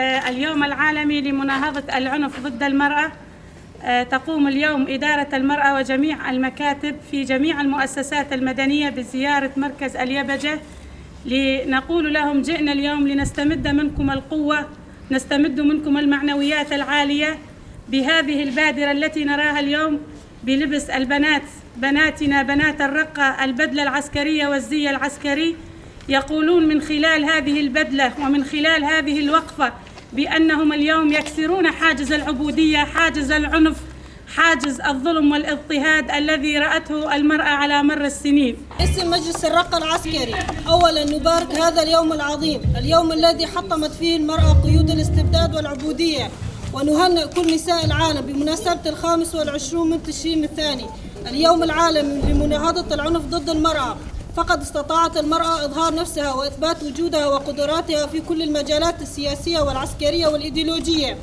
اليوم العالمي لمناهضة العنف ضد المرأة. تقوم اليوم إدارة المرأة وجميع المكاتب في جميع المؤسسات المدنية بزيارة مركز اليبجة لنقول لهم جئنا اليوم لنستمد منكم القوة، نستمد منكم المعنويات العالية بهذه البادرة التي نراها اليوم بلبس البنات، بناتنا بنات الرقة، البدلة العسكرية والزي العسكري. يقولون من خلال هذه البدلة ومن خلال هذه الوقفة بأنهم اليوم يكسرون حاجز العبودية، حاجز العنف، حاجز الظلم والاضطهاد الذي رأته المرأة على مر السنين. اسم مجلس الرقة العسكري، أولا نبارك هذا اليوم العظيم، اليوم الذي حطمت فيه المرأة قيود الاستبداد والعبودية، ونهنئ كل نساء العالم بمناسبة 25 من تشرين الثاني، اليوم العالمي لمناهضة العنف ضد المرأة. فقد استطاعت المرأة إظهار نفسها وإثبات وجودها وقدراتها في كل المجالات السياسية والعسكرية والإيديولوجية.